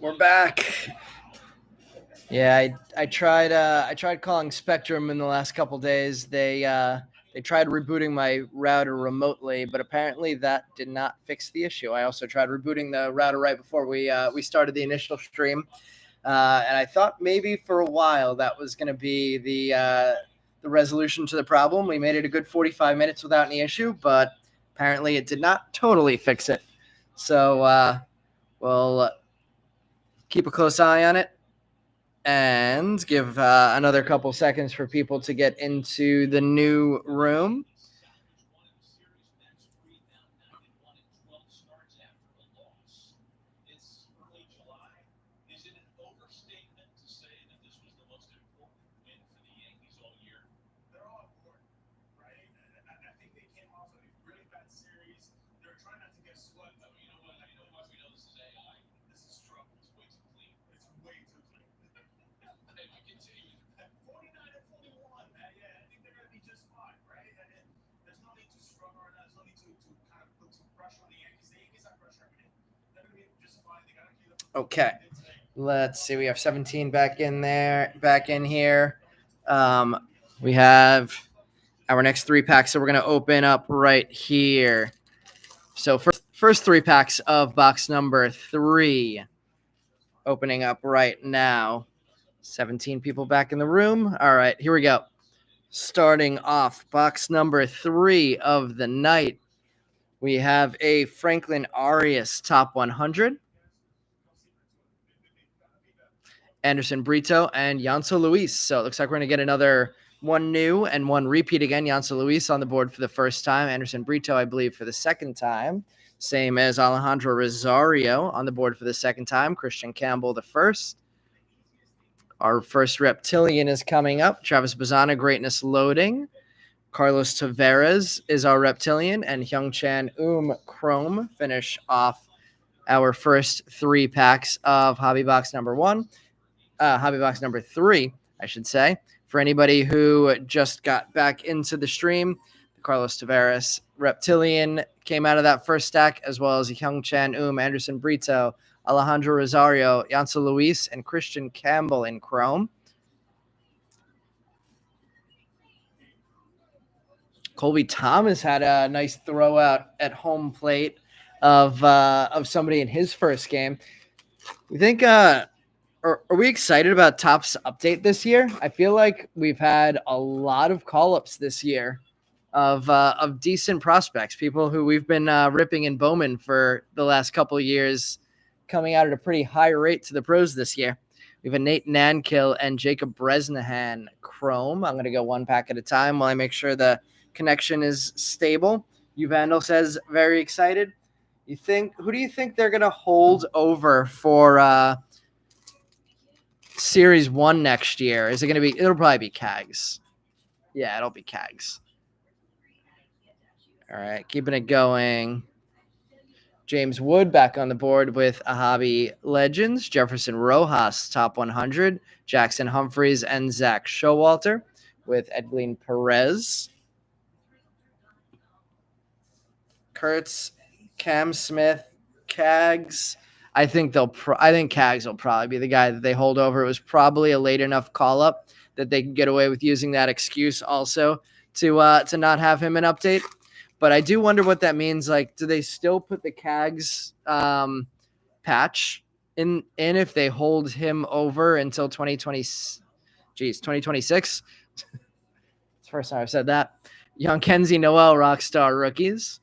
We're back. Yeah, I tried calling Spectrum in the last couple days. They tried rebooting my router remotely, but apparently that did not fix the issue. I also tried rebooting the router right before we started the initial stream, and I thought maybe for a while that was going to be the resolution to the problem. We made it a good 45 minutes without any issue, but apparently it did not totally fix it. So we'll keep a close eye on it and give another couple seconds for people to get into the new room. Okay, let's see. We have 17 back in here. We have our next 3-packs, so we're going to open up right here. So first 3 packs of box number 3 opening up right now. 17 people back in the room. All right, here we go. Starting off box number 3 of the night, we have a Franklin Arias top 100. Anderson Brito and Yanso Luis. So it looks like we're going to get another one new and one repeat again. Yanso Luis on the board for the first time. Anderson Brito, I believe, for the second time. Same as Alejandro Rosario on the board for the second time. Christian Campbell the first. Our first reptilian is coming up. Travis Bazana, Greatness Loading. Carlos Tavares is our reptilian. And Hyung-Chan Chrome finish off our first 3 packs of Hobby Box number 1. Hobby Box number 3, I should say. For anybody who just got back into the stream, the Carlos Tavares Reptilian came out of that first stack, as well as Hyung-Chan Anderson Brito, Alejandro Rosario, Yanso Luis, and Christian Campbell in Chrome. Colby Thomas had a nice throw out at home plate of somebody in his first game. We think are we excited about Topps update this year? I feel like we've had a lot of call-ups this year of decent prospects, people who we've been ripping in Bowman for the last couple of years, coming out at a pretty high rate to the pros this year. We have a Nate Nankill and Jacob Bresnahan Chrome. I'm going to go 1 pack at a time while I make sure the connection is stable. Uvandal says very excited. Who do you think they're going to hold over for Series 1 next year? Is it going to be? It'll probably be Cags. Yeah, it'll be Cags. All right, keeping it going. James Wood back on the board with a Hobby Legends. Jefferson Rojas, top 100. Jackson Humphreys and Zach Showalter with Edwin Perez. Kurtz, Cam Smith, Cags. I think Cags will probably be the guy that they hold over. It was probably a late enough call up that they can get away with using that excuse also to not have him an update. But I do wonder what that means. Like, do they still put the Cags patch in if they hold him over until 2026? It's the first time I've said that. Young Kenzie Noel, Rockstar rookies.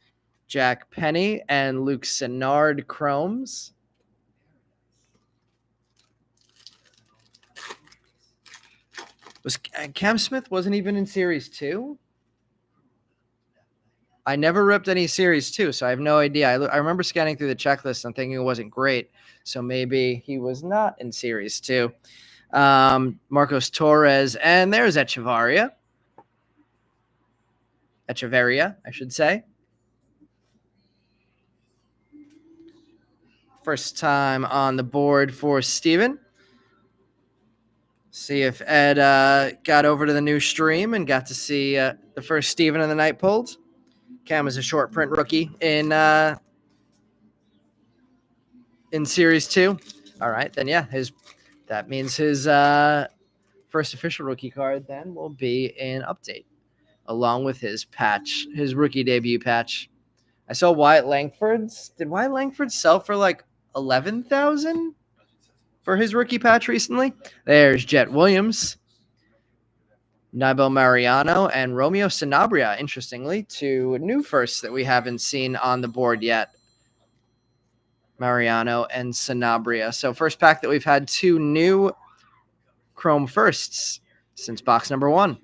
Jack Penny and Luke Senard Chromes. Was Cam Smith wasn't even in Series 2? I never ripped any Series 2, so I have no idea. I remember scanning through the checklist and thinking it wasn't great, so maybe he was not in Series 2. Marcos Torres, and there's Echeverria, I should say. First time on the board for Steven. See if Ed got over to the new stream and got to see the first Steven of the night pulled. Cam is a short print rookie in Series 2. All right, then yeah, that means his first official rookie card then will be an update along with his patch, his rookie debut patch. I saw Wyatt Langford's. Did Wyatt Langford sell for like 11,000 for his rookie patch recently? There's Jet Williams, Nabil Mariano, and Romeo Sanabria, interestingly, two new firsts that we haven't seen on the board yet. Mariano and Sanabria. So first pack that we've had two new Chrome firsts since box number 1.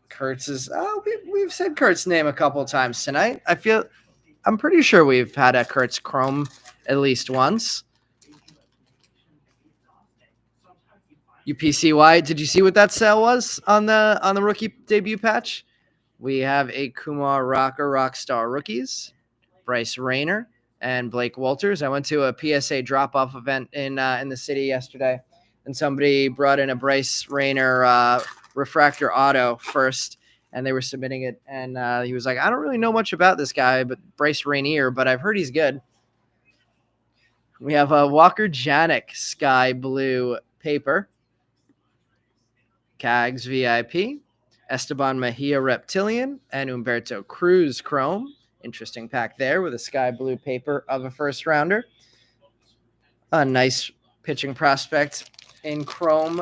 Kurtz's. Oh, we've said Kurtz's name a couple times tonight. I'm pretty sure we've had a Kurtz Chrome at least once. UPCY. Did you see what that sale was on the rookie debut patch? We have a Kumar Rocker Rockstar rookies, Bryce Rayner, and Blake Walters. I went to a PSA drop-off event in the city yesterday, and somebody brought in a Bryce Rayner refractor auto first, and they were submitting it, and he was like, I don't really know much about this guy, but Bryce Rainier, but I've heard he's good. We have a Walker Janik Sky Blue paper, Cags VIP, Esteban Mejia Reptilian, and Humberto Cruz Chrome. Interesting pack there with a sky blue paper of a first rounder. A nice pitching prospect in Chrome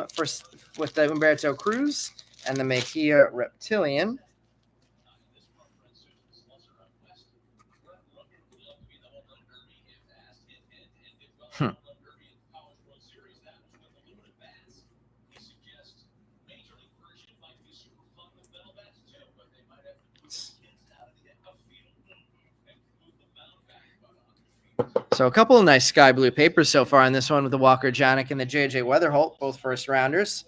with the Humberto Cruz and the Mejia Reptilian. So a couple of nice sky blue papers so far on this one with the Walker Janik and the JJ Weatherholt, both first rounders.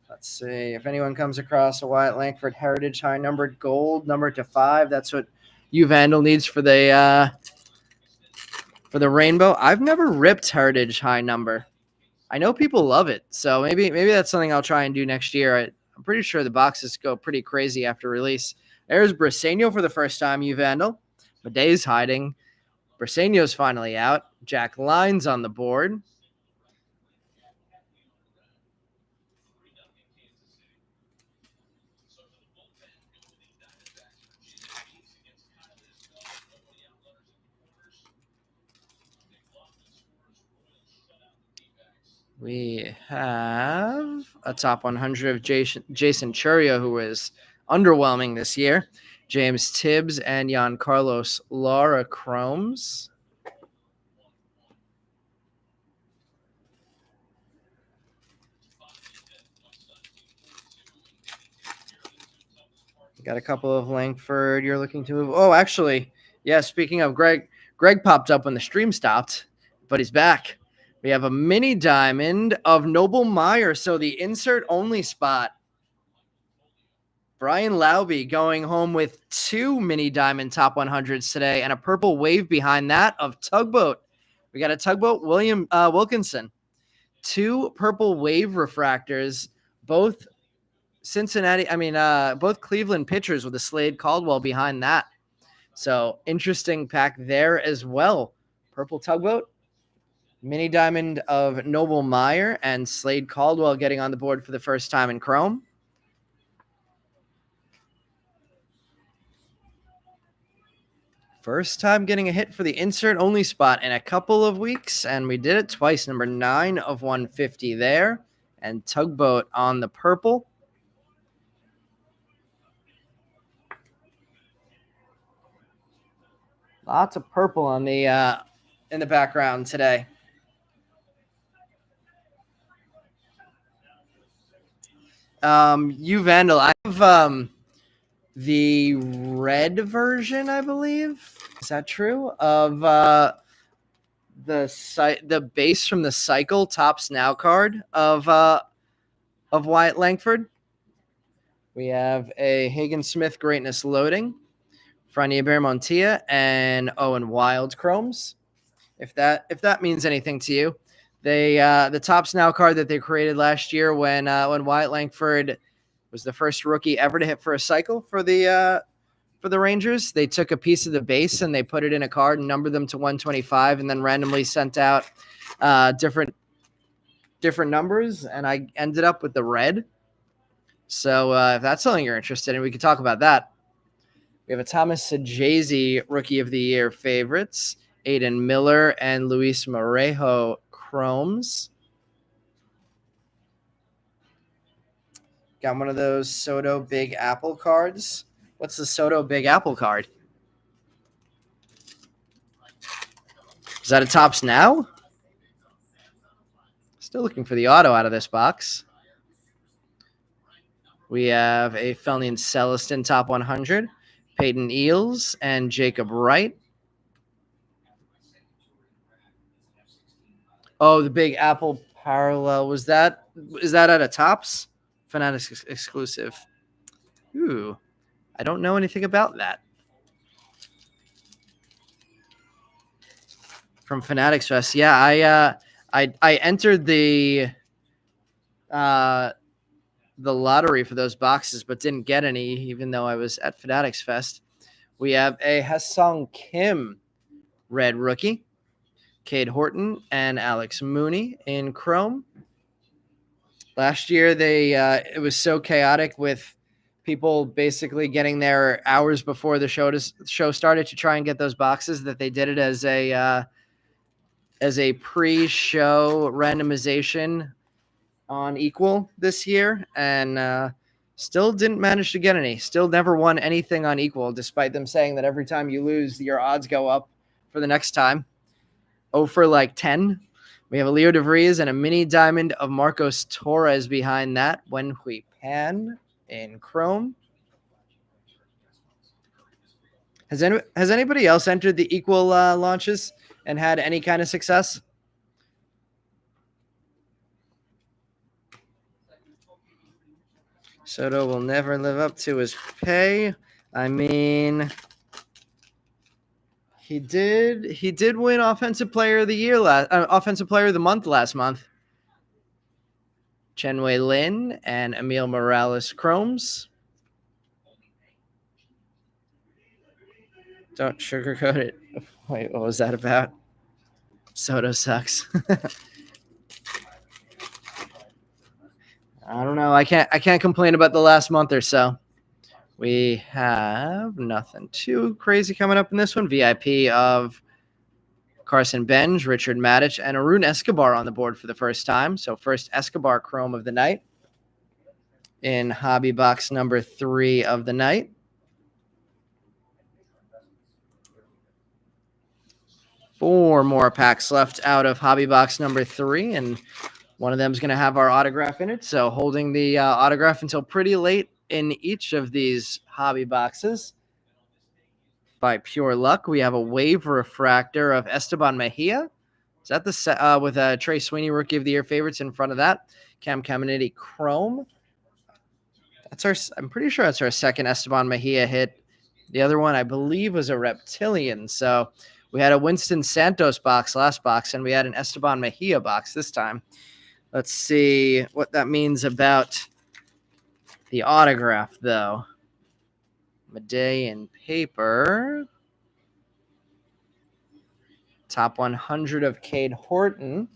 Let's see if anyone comes across a Wyatt Langford Heritage high numbered gold number /5. That's what U Vandal needs for the rainbow. I've never ripped Heritage high number. I know people love it, so maybe that's something I'll try and do next year. I'm pretty sure the boxes go pretty crazy after release. There's Briseño for the first time, U Vandal. Madei's hiding. Briseño's finally out. Jack Lyons on the board. We have a top 100 of Jason Churio, who was underwhelming this year. James Tibbs and Jan Carlos Lara Chromes. Got a couple of Langford you're looking to move. Oh, actually, yeah, speaking of Greg popped up when the stream stopped, but he's back. We have a mini diamond of Noble Meyer, so the insert only spot. Brian Lauby going home with 2 mini diamond top 100s today and a purple wave behind that of Tugboat. We got a Tugboat Wilkinson. 2 purple wave refractors, both both Cleveland pitchers with a Slade Caldwell behind that. So interesting pack there as well. Purple Tugboat, mini diamond of Noble Meyer, and Slade Caldwell getting on the board for the first time in Chrome. First time getting a hit for the insert only spot in a couple of weeks, and we did it twice. Number 9 of 150 there, and Tugboat on the purple. Lots of purple on the in the background today. U Vandal, I have the red version, I believe. Is that true? Of the base from the Cycle Tops Now card of Wyatt Langford. We have a Hagen Smith Greatness Loading, Franier Montilla, and Owen Wild Chromes. If that means anything to you. They the Tops Now card that they created last year when Wyatt Langford was the first rookie ever to hit for a cycle for the for the Rangers. They took a piece of the base and they put it in a card and numbered them to 125 and then randomly sent out different numbers, and I ended up with the red. So if that's something you're interested in, we could talk about that. We have a Thomas Sajazi Rookie of the Year favorites, Aiden Miller and Luis Morejo chromes. Got one of those Soto Big Apple cards. What's the Soto Big Apple card? Is that a Topps Now? Still looking for the auto out of this box. We have a Felnian Celestin Top 100, Peyton Eales and Jacob Wright. Oh, the Big Apple parallel. Is that at a Topps? Fanatics exclusive. Ooh, I don't know anything about that. From Fanatics Fest. Yeah, I entered the lottery for those boxes, but didn't get any, even though I was at Fanatics Fest. We have a Ha-Seong Kim red rookie, Cade Horton and Alex Mooney in chrome. Last year, it was so chaotic with people basically getting there hours before the show started to try and get those boxes that they did it as a pre-show randomization on Equal this year, and still didn't manage to get any. Still never won anything on Equal, despite them saying that every time you lose, your odds go up for the next time. 0 for like 10. We have a Leo DeVries and a mini diamond of Marcos Torres behind that. Wen Hui Pan in chrome. Has anybody else entered the Equal launches and had any kind of success? Soto will never live up to his pay. I mean, he did win Offensive Player of the Year Offensive Player of the Month last month. Chenwei Lin and Emil Morales chromes. Don't sugarcoat it. Wait, what was that about? Soto sucks. I don't know. I can't complain about the last month or so. We have nothing too crazy coming up in this one. VIP of Carson Benj, Richard Maddich, and Arun Escobar on the board for the first time. So first Escobar chrome of the night in hobby box number 3 of the night. Four more packs left out of hobby box number 3, and one of them is going to have our autograph in it. So holding the autograph until pretty late in each of these hobby boxes. By pure luck, we have a wave refractor of Esteban Mejia. Is that the with a Trey Sweeney Rookie of the Year favorites in front of that? Cam Caminiti chrome. I'm pretty sure that's our second Esteban Mejia hit. The other one, I believe, was a Reptilian. So we had a Winston Santos box last box, and we had an Esteban Mejia box this time. Let's see what that means about the autograph, though. Medallion paper. Top 100 of Cade Horton.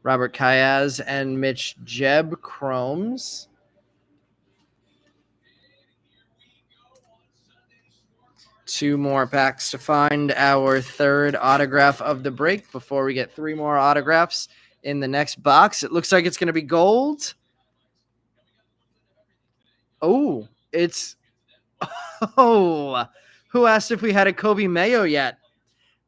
Robert Kayaz and Mitch Jeb chromes. Two more packs to find our third autograph of the break before we get 3 more autographs in the next box. It looks like it's going to be gold. Oh, it's... Oh, who asked if we had a Kobe Mayo yet?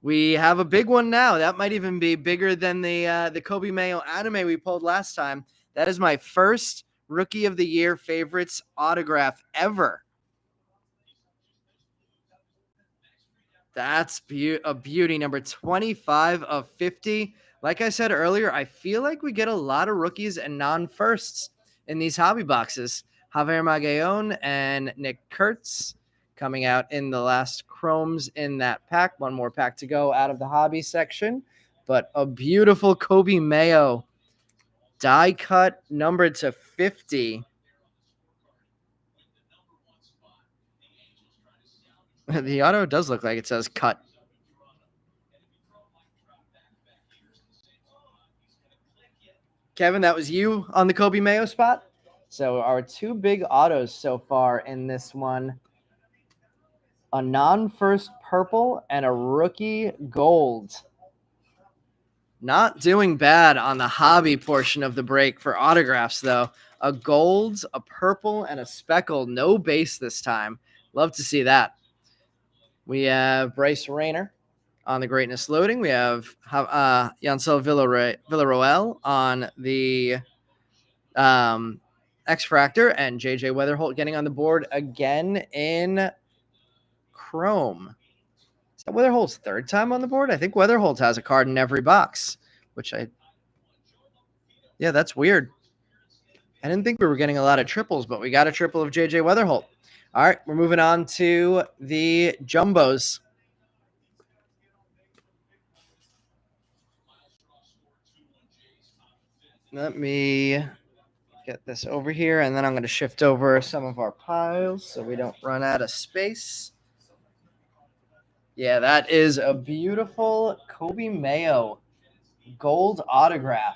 We have a big one now. That might even be bigger than the Kobe Mayo anime we pulled last time. That is my first Rookie of the Year favorites autograph ever. That's a beauty. Number 25 of 50. Like I said earlier, I feel like we get a lot of rookies and non-firsts in these hobby boxes. Javier Magallon and Nick Kurtz coming out in the last chromes in that pack. One more pack to go out of the hobby section. But a beautiful Kobe Mayo die cut numbered to 50. The auto does look like it says cut. Kevin, that was you on the Kobe Mayo spot. So our two big autos so far in this one, a non-first purple and a rookie gold. Not doing bad on the hobby portion of the break for autographs, though. A gold, a purple, and a speckle. No base this time. Love to see that. We have Bryce Rayner on the greatness loading. We have Yancel Villaroel on the X-Fractor, and JJ Weatherholt getting on the board again in Chrome. Is that Weatherholt's third time on the board? I think Weatherholt has a card in every box, yeah, that's weird. I didn't think we were getting a lot of triples, but we got a triple of JJ Weatherholt. All right, we're moving on to the jumbos. Let me get this over here, and then I'm going to shift over some of our piles so we don't run out of space. Yeah, that is a beautiful Kobe Mayo gold autograph.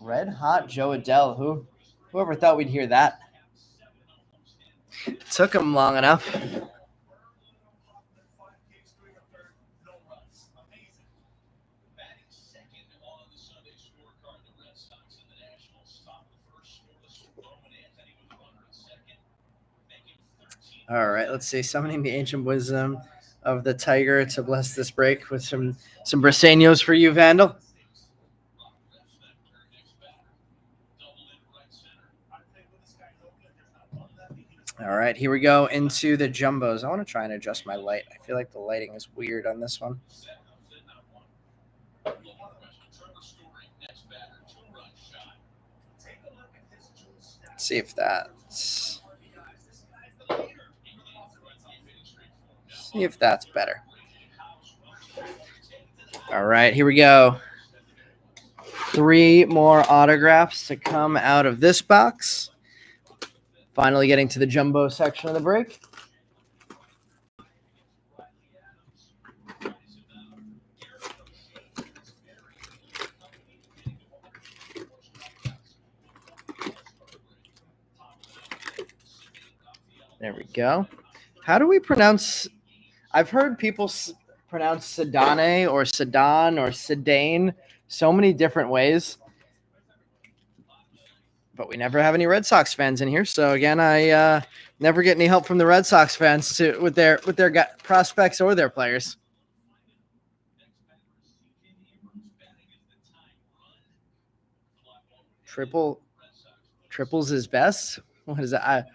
Red Hot Joe Adele. Whoever thought we'd hear that? Took him long enough. All right, let's see. Summoning the ancient wisdom of the tiger to bless this break with some Briseños for you, Vandal. All right, here we go into the jumbos. I want to try and adjust my light. I feel like the lighting is weird on this one. Let's see if that's better. All right, here we go. 3 more autographs to come out of this box. Finally getting to the jumbo section of the break. There we go. How do we pronounce? I've heard people pronounce Sedane or Sedan or Sedane so many different ways, but we never have any Red Sox fans in here. So again, I never get any help from the Red Sox fans with their prospects or their players. Triples is best. What is that? I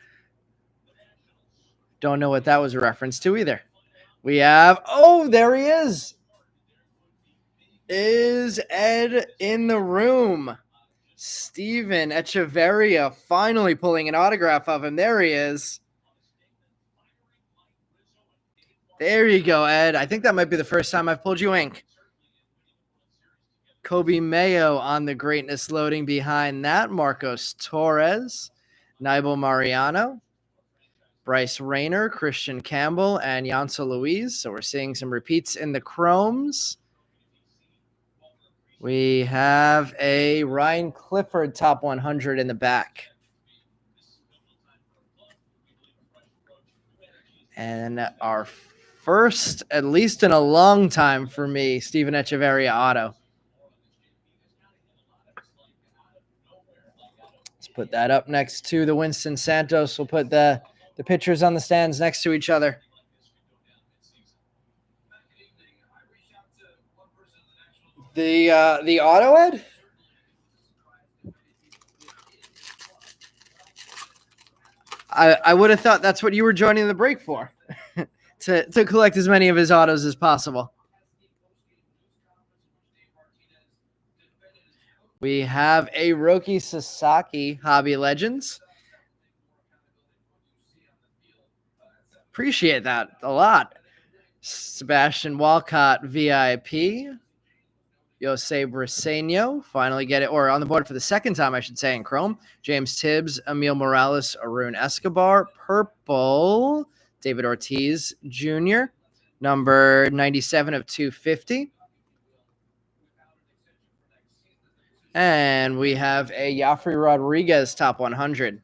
don't know what that was a reference to either. We have, there he is. Is Ed in the room? Steven Echeverria finally pulling an autograph of him. There he is. There you go, Ed. I think that might be the first time I've pulled you ink. Kobe Mayo on the greatness loading behind that. Marcos Torres, Naibel Mariano, Bryce Rayner, Christian Campbell, and Yancel Luis. So we're seeing some repeats in the chromes. We have a Ryan Clifford top 100 in the back. And our first, at least in a long time for me, Steven Echeverria auto. Let's put that up next to the Winston Santos. We'll put the pitchers on the stands next to each other. The auto, Ed? I would have thought that's what you were joining the break for, to collect as many of his autos as possible. We have a Roki Sasaki Hobby Legends. Appreciate that a lot. Sebastian Walcott VIP. Jose Briseño finally get it, or on the board for the second time, I should say, in Chrome. James Tibbs, Emil Morales, Arun Escobar. Purple, David Ortiz Jr., number 97 of 250. And we have a Joffrey Rodriguez top 100.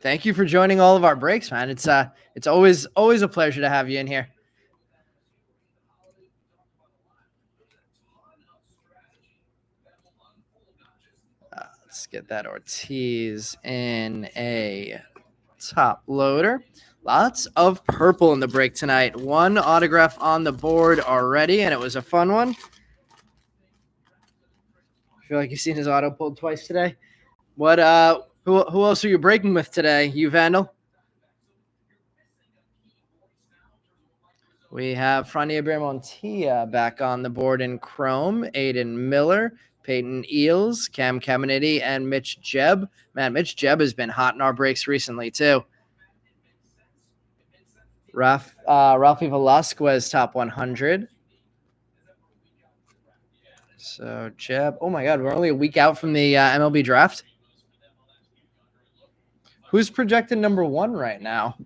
Thank you for joining all of our breaks, man. It's always a pleasure to have you in here. Let's get that Ortiz in a top loader. Lots of purple in the break tonight. One autograph on the board already, and it was a fun one. I feel like you've seen his auto pulled twice today. What? Who else are you breaking with today? You Vandal? We have Franier Bermontilla back on the board in Chrome. Aiden Miller, Peyton Eels, Cam Caminiti, and Mitch Jebb. Man, Mitch Jebb has been hot in our breaks recently, too. Ralphie Velasquez, top 100. So, Jebb. Oh, my God. We're only a week out from the MLB draft. Who's projected number 1 right now?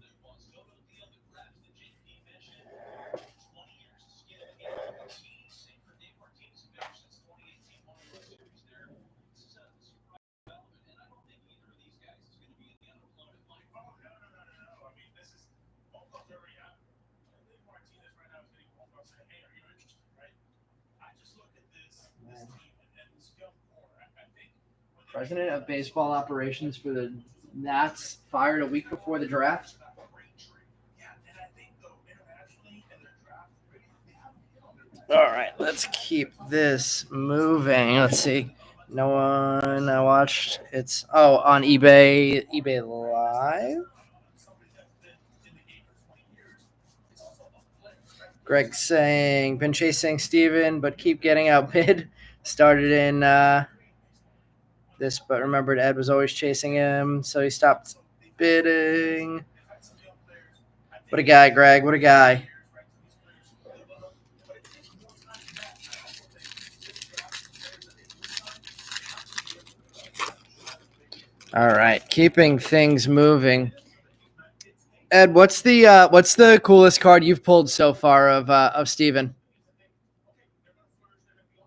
President of baseball operations for the Nats fired a week before the draft. All right, let's keep this moving. Let's see. No one I watched. It's on eBay Live. Greg saying been chasing Steven, but keep getting outbid. Started in this, but remembered Ed was always chasing him, so he stopped bidding. What a guy, Greg. What a guy. All right, keeping things moving. Ed, what's the coolest card you've pulled so far of Steven?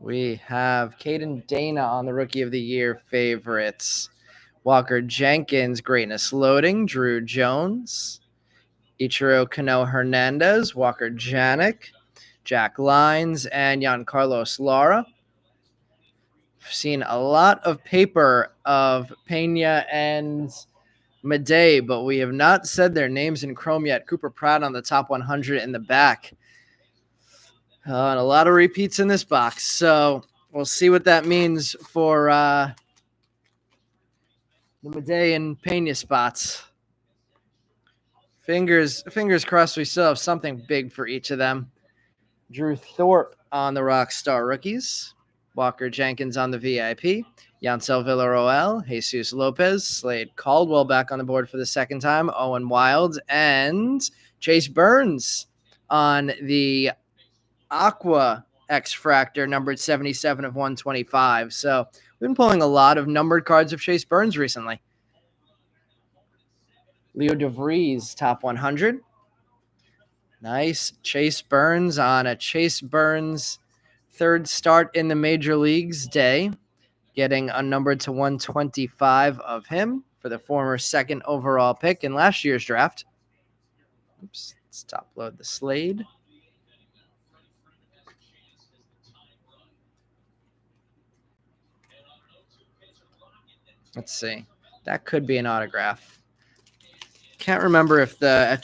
We have Caden Dana on the Rookie of the Year favorites. Walker Jenkins, Greatness Loading. Drew Jones. Ichiro Cano Hernandez. Walker Janik. Jack Lines. And Giancarlos Lara. I've seen a lot of paper of Pena and Madej, but we have not said their names in Chrome yet. Cooper Pratt on the top 100 in the back. And a lot of repeats in this box. So we'll see what that means for the Madej and Pena spots. Fingers crossed we still have something big for each of them. Drew Thorpe on the Rockstar Rookies. Walker Jenkins on the VIP. Yancel Villarroel, Jesus Lopez, Slade Caldwell back on the board for the second time, Owen Wild, and Chase Burns on the Aqua X-Fractor, numbered 77 of 125. So we've been pulling a lot of numbered cards of Chase Burns recently. Leo DeVries, top 100. Nice. Chase Burns on a Chase Burns third start in the major leagues day. Getting unnumbered to 125 of him for the former second overall pick in last year's draft. Oops, let's top load the Slade. Let's see. That could be an autograph. Can't remember if the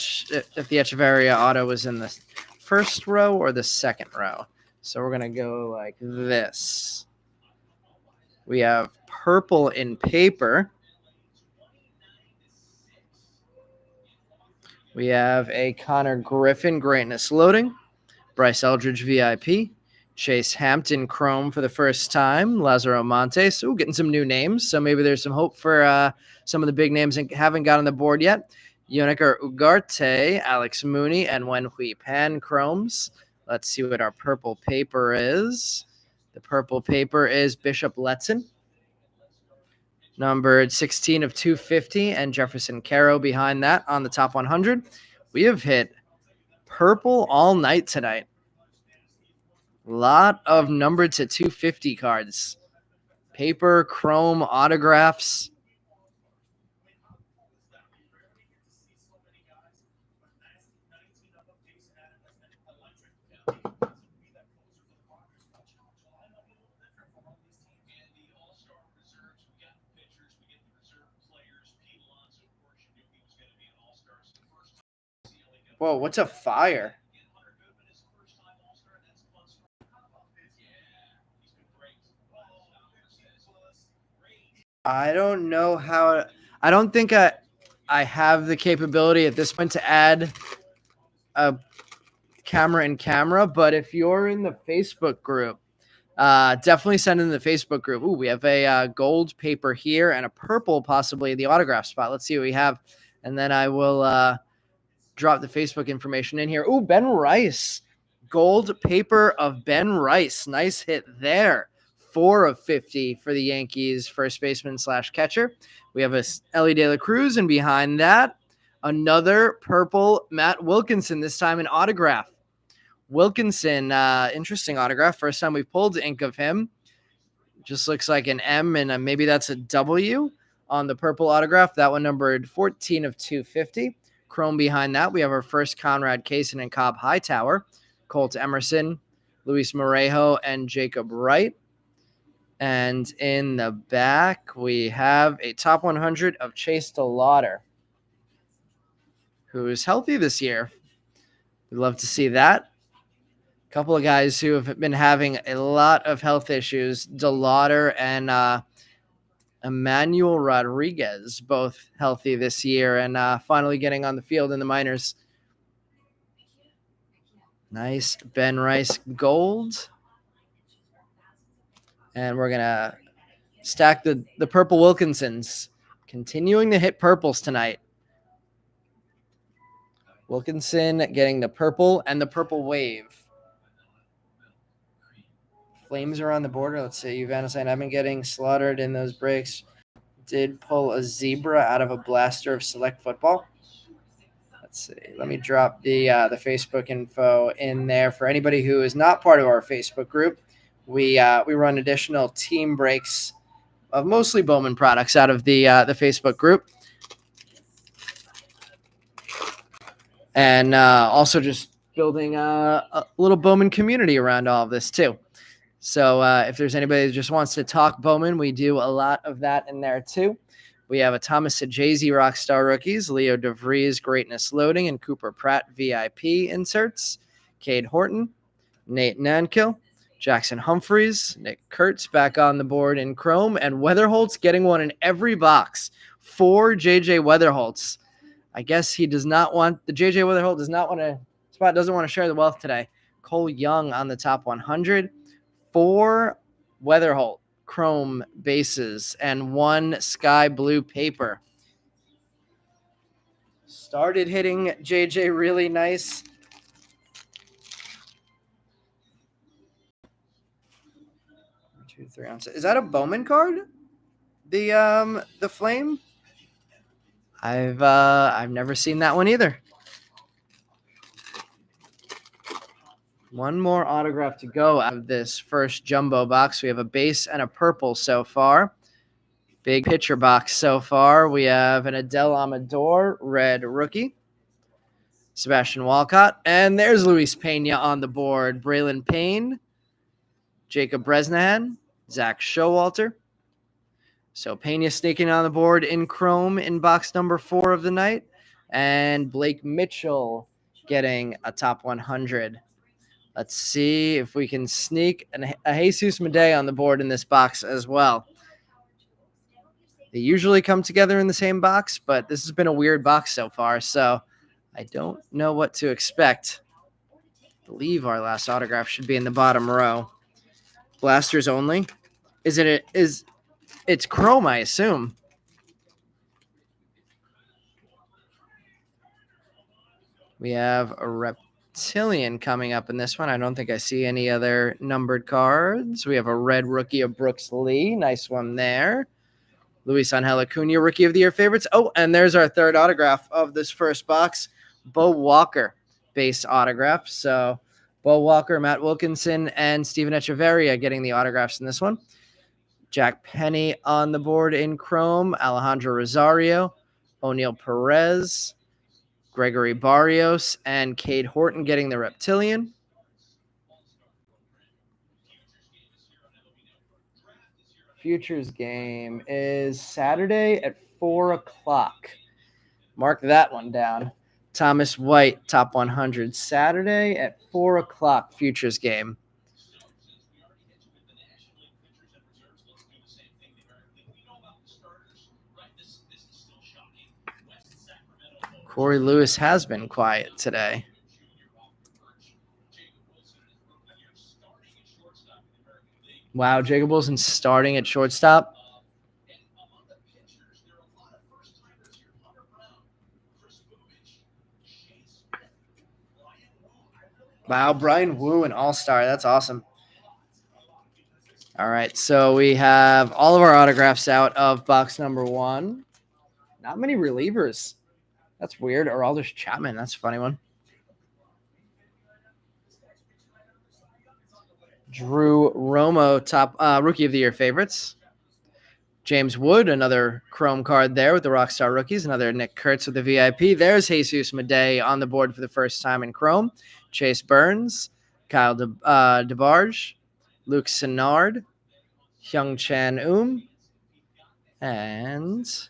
Echeverria auto was in the first row or the second row. So we're going to go like this. We have purple in paper. We have a Connor Griffin Greatness Loading, Bryce Eldridge VIP, Chase Hampton Chrome for the first time, Lazaro Montes. Ooh, getting some new names, so maybe there's some hope for some of the big names that haven't got on the board yet. Yoneker Ugarte, Alex Mooney, and Wen Hui Pan Chromes. Let's see what our purple paper is. The purple paper is Bishop Letson, numbered 16 of 250, and Jefferson Caro behind that on the top 100. We have hit purple all night tonight. Lot of numbered to 250 cards. Paper, chrome, autographs. Whoa, what's a fire? I don't know how. I don't think I have the capability at this point to add a camera in camera, but if you're in the Facebook group, definitely send in the Facebook group. Ooh, we have a gold paper here and a purple, possibly the autograph spot. Let's see what we have, and then I will drop the Facebook information in here. Ooh, Ben Rice, gold paper of Ben Rice. Nice hit there. 4 of 50 for the Yankees first baseman / catcher. We have a Ellie De La Cruz, and behind that, another purple Matt Wilkinson, this time an autograph. Wilkinson, interesting autograph. First time we've pulled ink of him. Just looks like an M, and maybe that's a W on the purple autograph. That one numbered 14 of 250. Chrome behind that, we have our first Conrad Kaysen and Cobb Hightower, Colt Emerson, Luis Morejo, and Jacob Wright. And in the back, we have a top 100 of Chase DeLauder, who is healthy this year. We'd love to see that. A couple of guys who have been having a lot of health issues, DeLauder and Emmanuel Rodriguez, both healthy this year and finally getting on the field in the minors. Nice Ben Rice gold. And we're going to stack the purple Wilkinsons, continuing to hit purples tonight. Wilkinson getting the purple and the purple wave. Flames are on the border. Let's see. Uvana saying, I've been getting slaughtered in those breaks. Did pull a zebra out of a blaster of select football. Let's see. Let me drop the Facebook info in there for anybody who is not part of our Facebook group. We run additional team breaks of mostly Bowman products out of the Facebook group, and also just building a little Bowman community around all of this too. So if there's anybody that just wants to talk Bowman, we do a lot of that in there too. We have a Thomas Sajazi Rockstar Rookies, Leo DeVries Greatness Loading, and Cooper Pratt VIP inserts, Cade Horton, Nate Nankill, Jackson Humphreys, Nick Kurtz back on the board in chrome, and Weatherholtz getting one in every box for JJ Weatherholtz. I guess he does not want, the JJ Weatherholt does not want to, Spot doesn't want to share the wealth today. Cole Young on the top 100. 4 Weatherholt chrome bases and 1 sky blue paper. Started hitting JJ really nice. Two, 3 ounces. Is that a Bowman card? The flame? I've never seen that one either. One more autograph to go out of this first jumbo box. We have a base and a purple so far. Big pitcher box so far. We have an Adele Amador red rookie. Sebastian Walcott. And there's Luis Pena on the board. Braylon Payne. Jacob Bresnahan. Zach Showalter. So Pena sneaking on the board in chrome in box number 4 of the night. And Blake Mitchell getting a top 100. Let's see if we can sneak a Jesus Madej on the board in this box as well. They usually come together in the same box, but this has been a weird box so far. So I don't know what to expect. I believe our last autograph should be in the bottom row. Blasters only. It's chrome, I assume. We have a reptilian coming up in this one. I don't think I see any other numbered cards. We have a red rookie of Brooks Lee. Nice one there. Luis Angel Acuna, Rookie of the Year favorites. Oh, and there's our third autograph of this first box. Bo Walker base autograph. So Bo Walker, Matt Wilkinson, and Steven Echeverria getting the autographs in this one. Jack Penny on the board in chrome. Alejandro Rosario, O'Neal Perez, Gregory Barrios, and Cade Horton getting the reptilian. Futures game is Saturday at 4 o'clock. Mark that one down. Thomas White, top 100, Saturday at 4 o'clock, futures game. Corey Lewis has been quiet today. Wow, Jacob Wilson starting at shortstop. Wow, Brian Wu, an all-star. That's awesome. All right, so we have all of our autographs out of box number 1. Not many relievers. That's weird. Aroldis Chapman. That's a funny one. Drew Romo, top Rookie of the Year favorites. James Wood, another chrome card there with the Rockstar Rookies. Another Nick Kurtz with the VIP. There's Jesus Madej on the board for the first time in chrome. Chase Burns, Kyle DeBarge, Luke Sennard, Hyung Chan and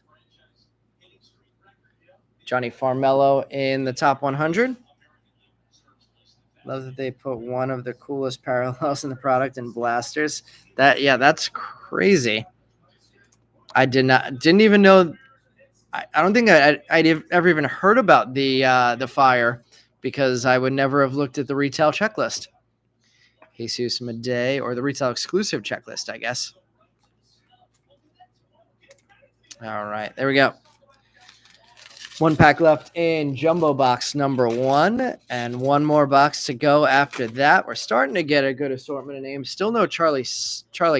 Johnny Farmello in the top 100. Love that they put one of the coolest parallels in the product in blasters. That's crazy. I didn't even know. I don't think I'd ever even heard about the fire because I would never have looked at the retail checklist. Jesus Madej, or the retail exclusive checklist, I guess. All right, there we go. One pack left in jumbo box number 1, and one more box to go after that. We're starting to get a good assortment of names. Still no Charlie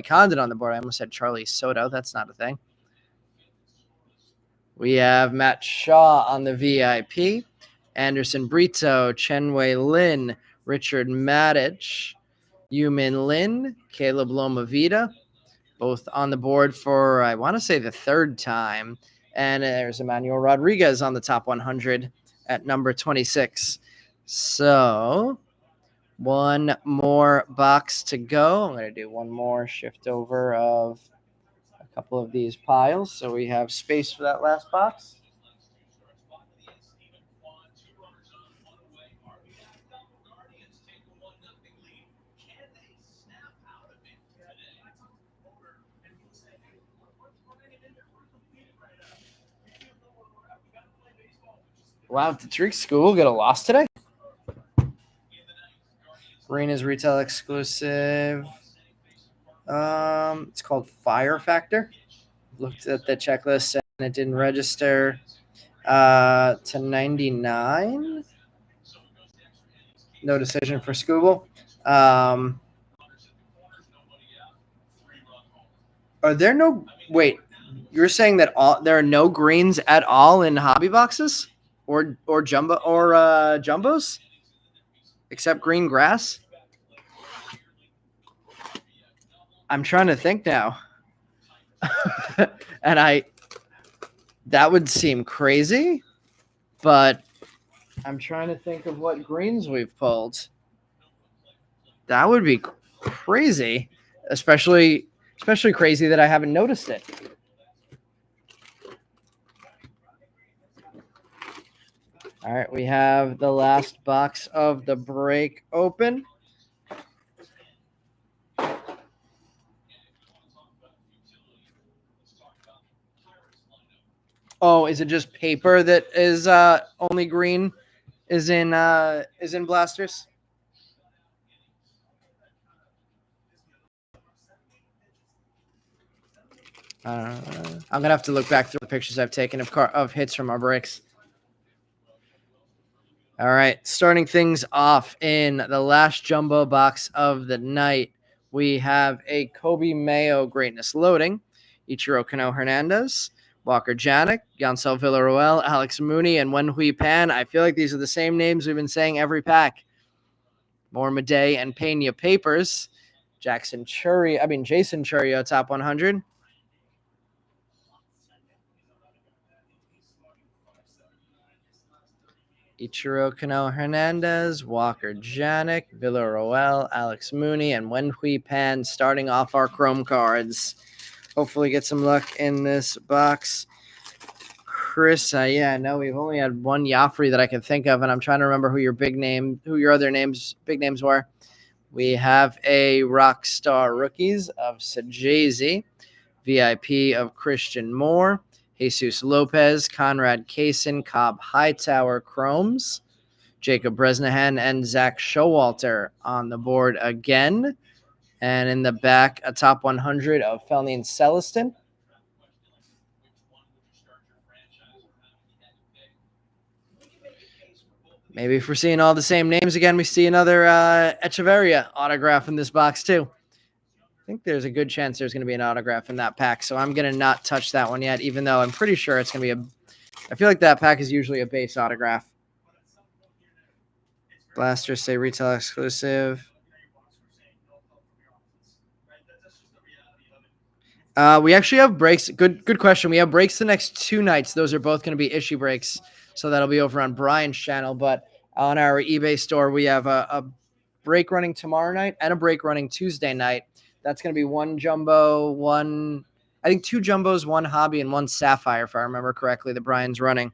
Condon on the board. I almost said Charlie Soto. That's not a thing. We have Matt Shaw on the VIP, Anderson Brito, Chen-Wei Lin, Richard Matic, Yumin Lin, Caleb Lomavita, both on the board for, I want to say, the third time. And there's Emmanuel Rodriguez on the top 100 at number 26. So one more box to go. I'm going to do one more shift over of a couple of these piles so we have space for that last box. Wow, did Tariq School get a loss today? Green is retail exclusive. It's called Fire Factor. Looked at the checklist and it didn't register to 99. No decision for Scooble. Are there no – wait, you're saying that there are no greens at all in hobby boxes or jumbos except green grass? I'm trying to think now. And that would seem crazy, but I'm trying to think of what greens we've pulled. That would be crazy, especially crazy that I haven't noticed it. All right, we have the last box of the break open. Oh, is it just paper that is only green is in Blasters. I'm gonna have to look back through the pictures I've taken of hits from our breaks. All right, starting things off in the last jumbo box of the night, we have a Kobe Mayo greatness loading, Ichiro Kano Hernandez, Walker Janik, Yancel Villarroel, Alex Mooney, and Wenhui Pan. I feel like these are the same names we've been saying every pack. More Madej and Pena Papers, Jason Churio, top 100. Ichiro Kano Hernandez, Walker Janik, Villarroel, Alex Mooney, and Wenhui Pan starting off our Chrome cards. Hopefully get some luck in this box. Chris, no, we've only had one Joffrey that I can think of, and I'm trying to remember who your big other big names were. We have a Rockstar Rookies of Sajazi, VIP of Christian Moore, Jesus Lopez, Conrad Kaysen, Cobb Hightower Chromes, Jacob Bresnahan, and Zach Showalter on the board again. And in the back, a top 100 of Felnine Celestin. Maybe if we're seeing all the same names again, we see another Echeverria autograph in this box too. I think there's a good chance there's going to be an autograph in that pack, so I'm going to not touch that one yet, even though I'm pretty sure it's going to be I feel like that pack is usually a base autograph. Blasters say retail exclusive. We actually have breaks. Good question. We have breaks the next 2 nights. Those are both going to be issue breaks, so that'll be over on Brian's channel. But on our eBay store, we have a break running tomorrow night and a break running Tuesday night. That's going to be one jumbo, I think 2 jumbos, 1 hobby, and 1 sapphire, if I remember correctly, that Brian's running.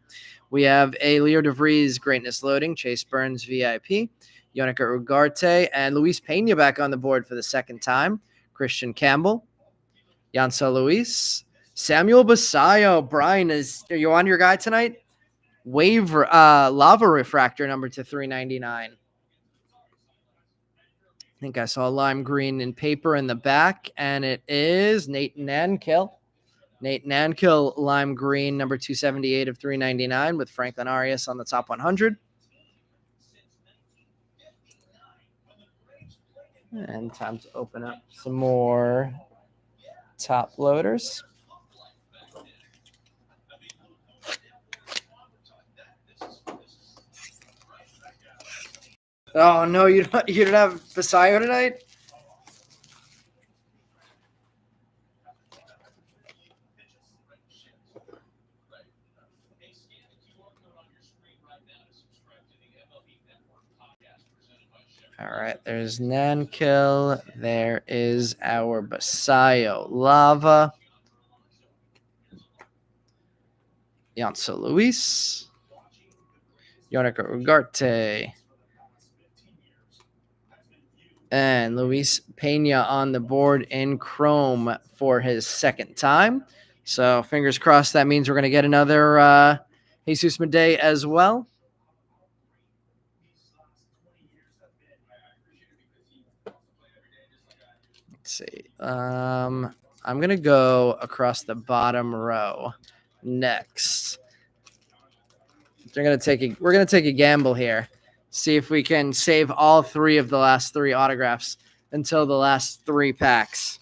We have a Leo DeVries greatness loading, Chase Burns VIP, Yonica Ugarte, and Luis Pena back on the board for the second time. Christian Campbell, Yancel Luis, Samuel Basayo. Brian, are you on your guy tonight? Lava Refractor number to 399. I think I saw lime green in paper in the back, and it is Nate Nankill. Nate Nankill, lime green, number 278 of 399 with Franklin Arias on the top 100. And time to open up some more top loaders. Oh, no, you don't have Basayo tonight? All right, there's Nankill. There is our Basayo Lava. Yancel Luis. Yonica Ugarte. And Luis Pena on the board in chrome for his second time. So fingers crossed that means we're going to get another Jesus Madej as well. Let's see. I'm going to go across the bottom row next. We're going to take a gamble here. See if we can save all 3 of the last 3 autographs until the last 3 packs.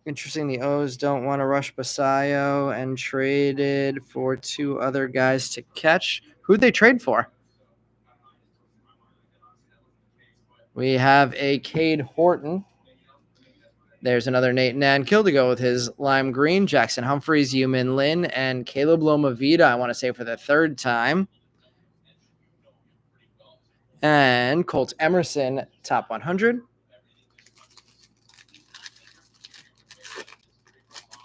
Interesting, the O's don't want to rush Basayo and traded for 2 other guys to catch. Who'd they trade for? We have a Cade Horton. There's another Nate Nankill to go with his lime green. Jackson Humphreys, Yumin Lin, and Caleb Lomavita, I want to say for the 3rd time. And Colt Emerson, top 100.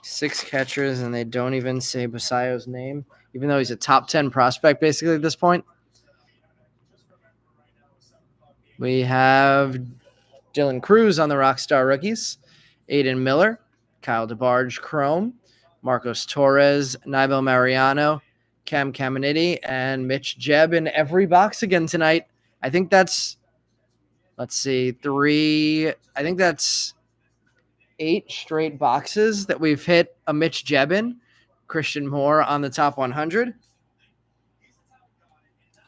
6 catchers, and they don't even say Basayo's name, even though he's a top 10 prospect basically at this point. We have Dylan Cruz on the Rockstar Rookies. Aiden Miller, Kyle DeBarge Chrome, Marcos Torres, Nibel Mariano, Cam Caminiti, and Mitch Jebb in every box again tonight. I think that's, let's see, I think that's 8 straight boxes that we've hit a Mitch Jebb in. Christian Moore on the top 100.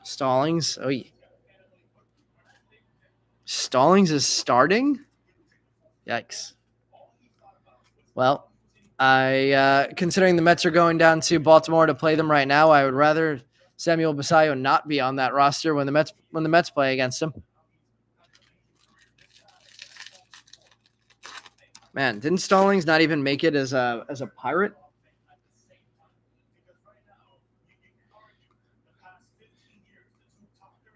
Stallings. Oh, Stallings is starting? Yikes. Well, considering the Mets are going down to Baltimore to play them right now, I would rather Samuel Basallo not be on that roster when the Mets play against him. Man, didn't Stallings not even make it as a Pirate?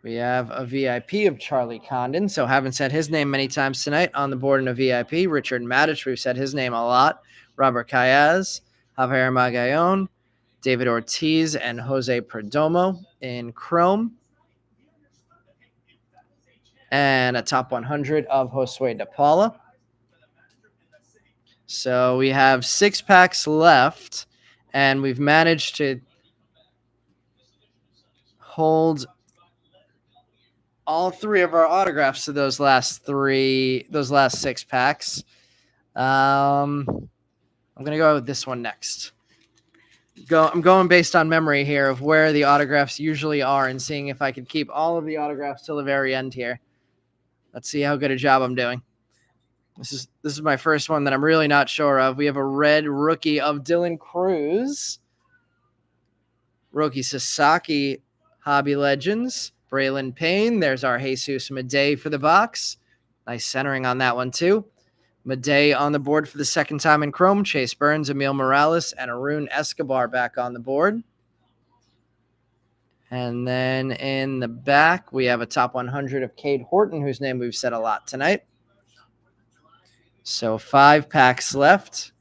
We have a VIP of Charlie Condon, so haven't said his name many times tonight on the board in a VIP. Richard Maddich, we've said his name a lot. Robert Calles, Javier Magallon, David Ortiz, and Jose Perdomo in Chrome. And a top 100 of Josue De Paula. So we have 6 packs left, and we've managed to hold all 3 of our autographs to those last 6 packs. I'm going to go with this one next. I'm going based on memory here of where the autographs usually are and seeing if I can keep all of the autographs till the very end here. Let's see how good a job I'm doing. This is my first one that I'm really not sure of. We have a red rookie of Dylan Cruz. Roki Sasaki, Hobby Legends. Braylon Payne. There's our Jesus Madej for the box. Nice centering on that one, too. Madej on the board for the second time in Chrome. Chase Burns, Emil Morales, and Arun Escobar back on the board. And then in the back, we have a top 100 of Cade Horton, whose name we've said a lot tonight. So 5 packs left.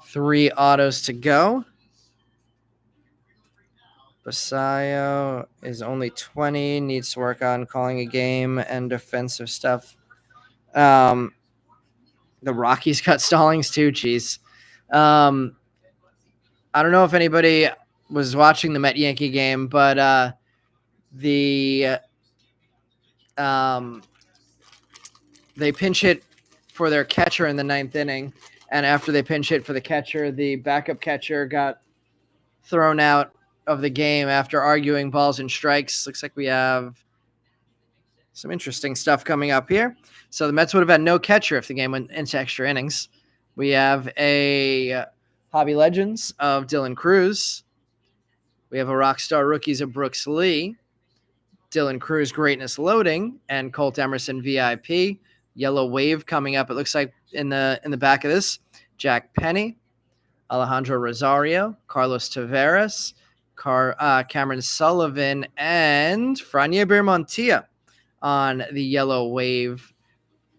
3 autos to go. Basallo is only 20, needs to work on calling a game and defensive stuff. The Rockies got Stallings too, jeez. I don't know if anybody was watching the Met-Yankee game, but they pinch hit for their catcher in the 9th inning, and after they pinch hit for the catcher, the backup catcher got thrown out of the game after arguing balls and strikes. Looks like we have some interesting stuff coming up here. So the Mets would have had no catcher if the game went into extra innings. We have a Hobby Legends of Dylan Cruz. We have a Rockstar Rookies of Brooks Lee. Dylan Cruz Greatness Loading, and Colt Emerson VIP. Yellow Wave coming up. It looks like in the back of this, Jack Penny, Alejandro Rosario, Carlos Taveras, Cameron Sullivan, and Franier Bermontilla on the Yellow Wave,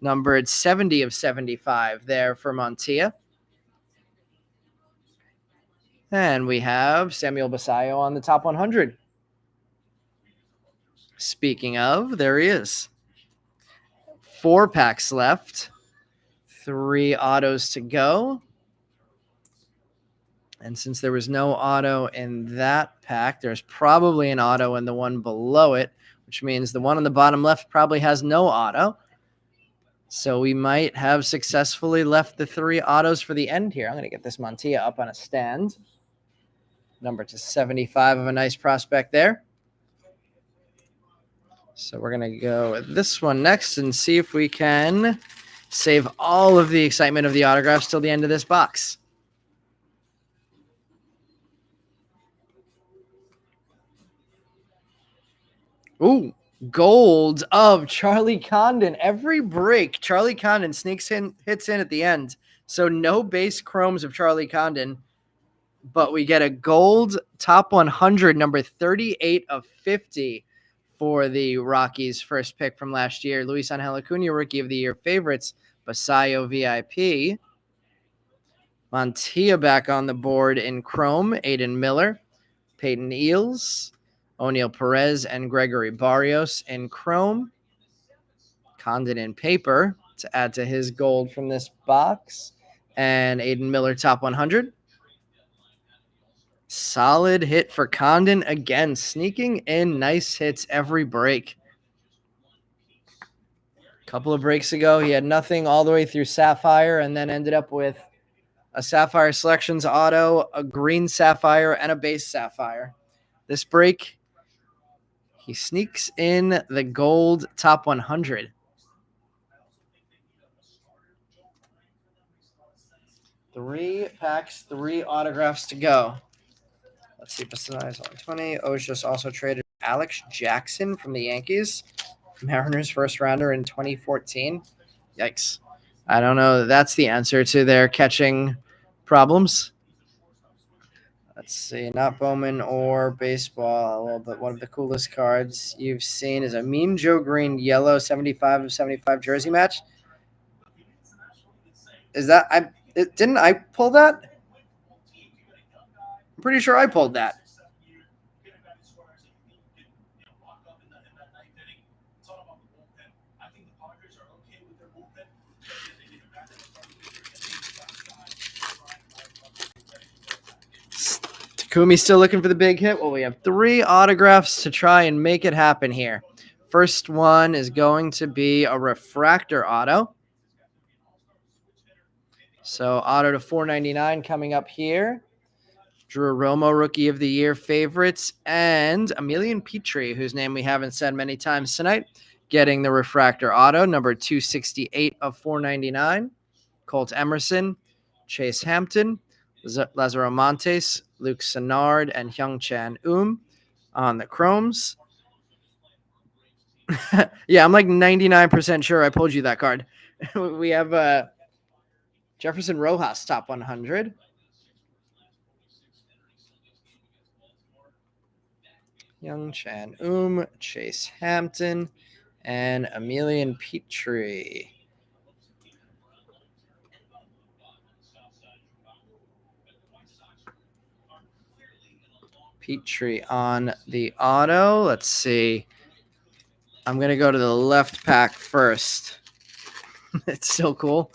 numbered 70 of 75 there for Montilla. And we have Samuel Basallo on the top 100. Speaking of, there he is. 4 packs left. 3 autos to go. And since there was no auto in that pack, there's probably an auto in the one below it, which means the one on the bottom left probably has no auto. So we might have successfully left the 3 autos for the end here. I'm going to get this Montilla up on a stand. Number to 75 of a nice prospect there. So we're going to go with this one next and see if we can save all of the excitement of the autographs till the end of this box. Ooh, gold of Charlie Condon. Every break, Charlie Condon hits in at the end. So no base chromes of Charlie Condon, but we get a gold top 100, number 38 of 50 for the Rockies' first pick from last year. Luis Angel Acuna, Rookie of the Year favorites. Basallo VIP. Montilla back on the board in Chrome. Aiden Miller, Peyton Eales, O'Neill Perez, and Gregory Barrios in Chrome. Condon in paper. to add to his gold from this box. And Aiden Miller, top 100. Solid hit for Condon again, sneaking in nice hits every break. A couple of breaks ago, he had nothing all the way through Sapphire and then ended up with a Sapphire Selections auto, a green Sapphire, and a base Sapphire. This break, he sneaks in the gold top 100. 3 packs, 3 autographs to go. Let's see, besides 120, Oshos also traded Alex Jackson from the Yankees, Mariners first rounder in 2014. Yikes. I don't know. That's the answer to their catching problems. Let's see, not Bowman or baseball, but one of the coolest cards you've seen is a Mean Joe Green yellow 75 of 75 jersey match. Is that didn't I pull that? I'm pretty sure I pulled that. Takumi still looking for the big hit. Well, we have 3 autographs to try and make it happen here. First one is going to be a refractor auto. So auto to 499 coming up here. Drew Romo, Rookie of the Year favorites, and Emilian Petrie, whose name we haven't said many times tonight, getting the refractor auto, number 268 of 499. Colt Emerson, Chase Hampton, Lazaro Montes, Luke Sennard, and Hyung-Chan on the chromes. Yeah, I'm like 99% sure I pulled you that card. We have Jefferson Rojas, top 100. Hyung-Chan Chase Hampton, and Emilian Petrie. Petrie on the auto. Let's see. I'm going to go to the left pack first. It's so cool.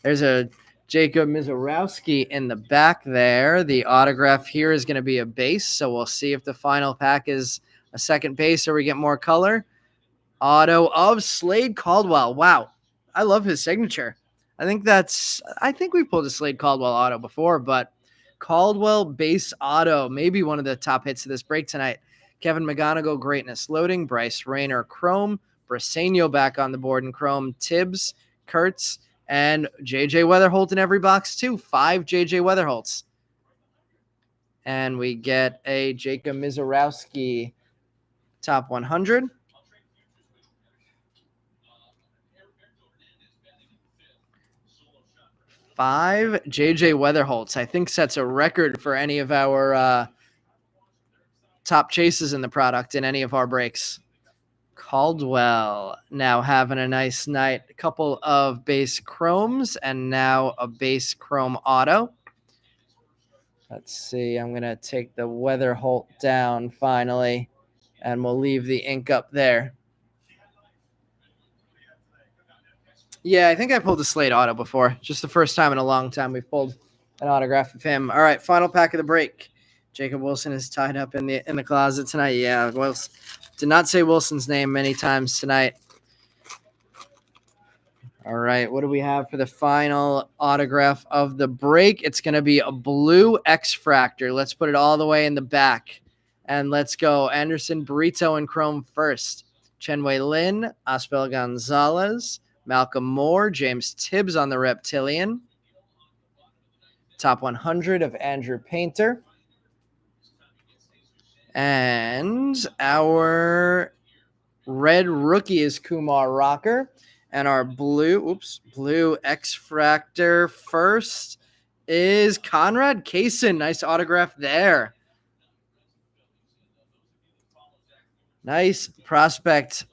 There's a Jacob Mizorowski in the back there. The autograph here is going to be a base, so we'll see if the final pack is a second base or we get more color. Auto of Slade Caldwell. Wow. I love his signature. I think we've pulled a Slade Caldwell auto before, but Caldwell base auto, maybe one of the top hits of this break tonight. Kevin McGonigal, greatness loading. Bryce Rayner, chrome. Brasenio back on the board in chrome. Tibbs, Kurtz, and JJ Weatherholt in every box too. 5 JJ Weatherholts. And we get a Jacob Mizorowski top 100. Five JJ Weatherholts, I think, sets a record for any of our top chases in the product in any of our breaks. Caldwell now having a nice night. A couple of base chromes and now a base chrome auto. Let's see. I'm going to take the Weatherholt down finally, and we'll leave the ink up there. Yeah, I think I pulled a Slade auto before. Just the first time in a long time we've pulled an autograph of him. All right, final pack of the break. Jacob Wilson is tied up in the closet tonight. Yeah, Wilson did not say Wilson's name many times tonight. All right, what do we have for the final autograph of the break? It's going to be a blue X-Fractor. Let's put it all the way in the back. And let's go Anderson Brito in chrome first. Chenwei Lin, Aspel Gonzalez, Malcolm Moore, James Tibbs on the Reptilian. Top 100 of Andrew Painter. And our red rookie is Kumar Rocker. And our blue X-Fractor first is Conrad Kaysen. Nice autograph there. Nice prospect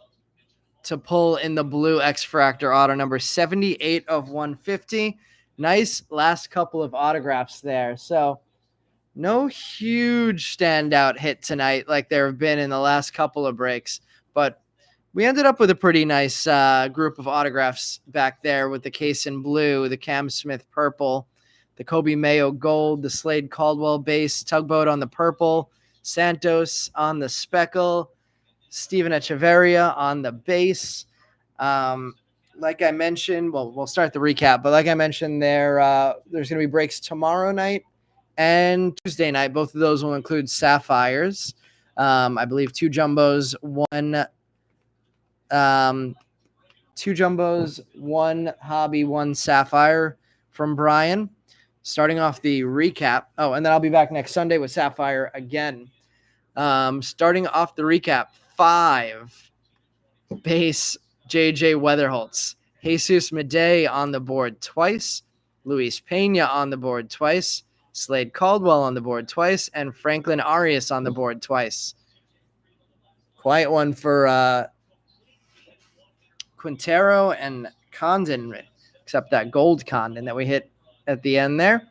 to pull in the blue X-Fractor auto, number 78 of 150. Nice last couple of autographs there. So no huge standout hit tonight like there have been in the last couple of breaks, but we ended up with a pretty nice group of autographs back there with the case in blue, the Cam Smith purple, the Kobe Mayo gold, the Slade Caldwell base, Tugboat on the purple, Santos on the speckle, Steven Echeverria on the base. Like I mentioned, well, we'll start the recap, but like I mentioned, there's going to be breaks tomorrow night and Tuesday night. Both of those will include sapphires. I believe two jumbos, one hobby, one sapphire from Brian. Starting off the recap. Oh, and then I'll be back next Sunday with sapphire again. Starting off the recap, 5 base JJ Weatherholtz. Jesus Madej on the board twice. Luis Pena on the board twice. Slade Caldwell on the board twice. And Franklin Arias on the board twice. Quiet one for Quintero and Condon, except that gold Condon that we hit at the end there.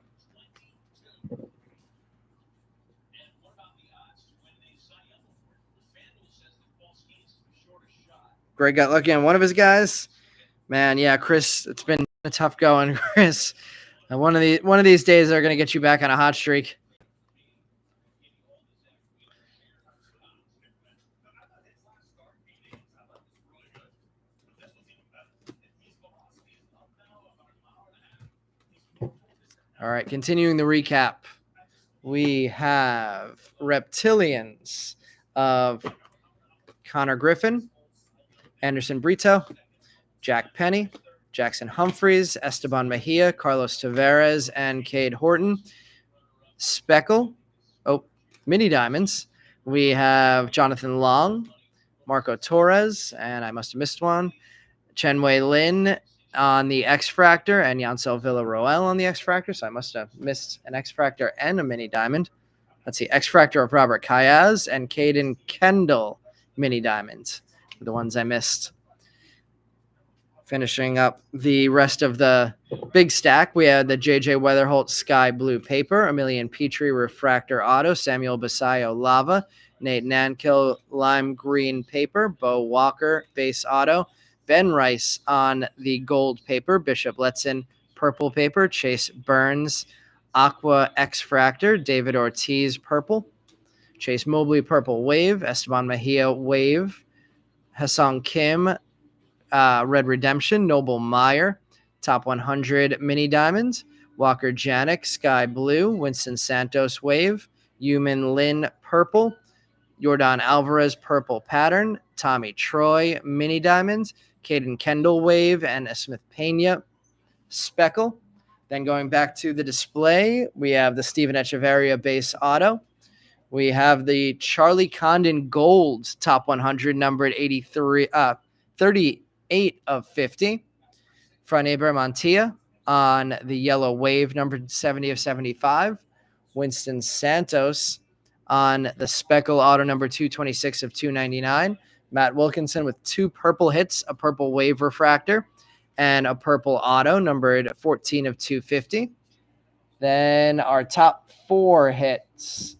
Greg got lucky on one of his guys. Man, yeah, Chris, it's been a tough going, Chris. One of these days they're going to get you back on a hot streak. All right, continuing the recap. We have Reptilians of Connor Griffin, Anderson Brito, Jack Penny, Jackson Humphreys, Esteban Mejia, Carlos Tavares, and Cade Horton. Speckle, mini diamonds. We have Jonathan Long, Marco Torres, and I must have missed one. Chen Wei Lin on the X-Fractor and Yancel Villarroel on the X-Fractor. So I must have missed an X-Fractor and a mini diamond. Let's see, X-Fractor of Robert Kayaz and Caden Kendall mini diamonds are the ones I missed. Finishing up the rest of the big stack, we had the JJ Weatherholt Sky Blue Paper, Emilian Petrie Refractor Auto, Samuel Basayo Lava, Nate Nankill Lime Green Paper, Bo Walker Base Auto, Ben Rice on the gold paper, Bishop Letson Purple Paper, Chase Burns Aqua X-Fractor, David Ortiz Purple, Chase Mobley Purple Wave, Esteban Mejia Wave, Hassan Kim Red Redemption, Noble Meyer, Top 100 Mini Diamonds, Walker Janik Sky Blue, Winston Santos Wave, Yumin Lin Purple, Jordan Alvarez Purple Pattern, Tommy Troy Mini Diamonds, Caden Kendall Wave, and a Smith Pena Speckle. Then going back to the display, we have the Steven Echeverria Base Auto. We have the Charlie Condon Gold Top 100 numbered 38 of 50. Franeber Montilla on the Yellow Wave numbered 70 of 75. Winston Santos on the Speckle Auto number 226 of 299. Matt Wilkinson with 2 purple hits, a purple Wave Refractor, and a purple Auto numbered 14 of 250. Then our top 4 hits.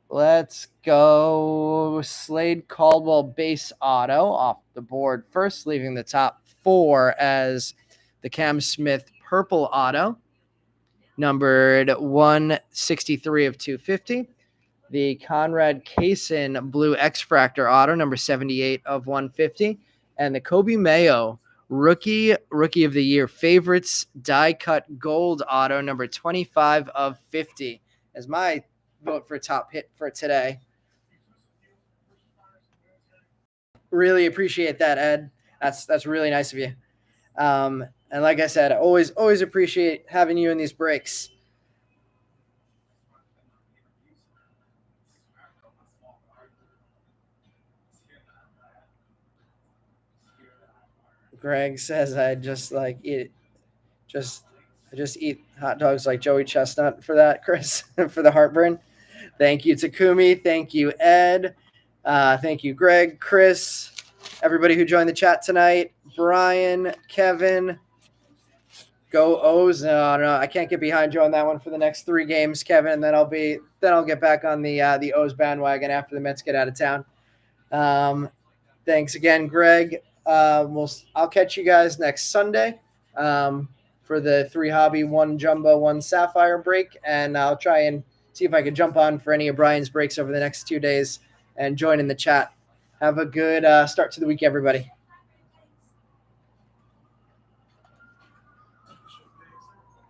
Let's go Slade Caldwell Base Auto off the board first, leaving the top 4 as the Cam Smith Purple Auto, numbered 163 of 250. The Conrad Kaysen Blue X-Fractor Auto, number 78 of 150. And the Kobe Mayo Rookie of the Year Favorites Die Cut Gold Auto, number 25 of 50. As my vote for top hit for today. Really appreciate that, Ed. That's really nice of you. And like I said, I always appreciate having you in these breaks. Greg says I just eat hot dogs like Joey Chestnut for that, Chris, for the heartburn. Thank you, Takumi. Thank you, Ed. Thank you, Greg, Chris, everybody who joined the chat tonight. Brian, Kevin, go O's. No, I can't get behind you on that one for the next 3 games, Kevin. And then I'll get back on the O's bandwagon after the Mets get out of town. Thanks again, Greg. I'll catch you guys next Sunday for the 3 hobby, 1 jumbo, 1 sapphire break, and I'll try and see if I can jump on for any of Brian's breaks over the next 2 days and join in the chat. Have a good start to the week, everybody.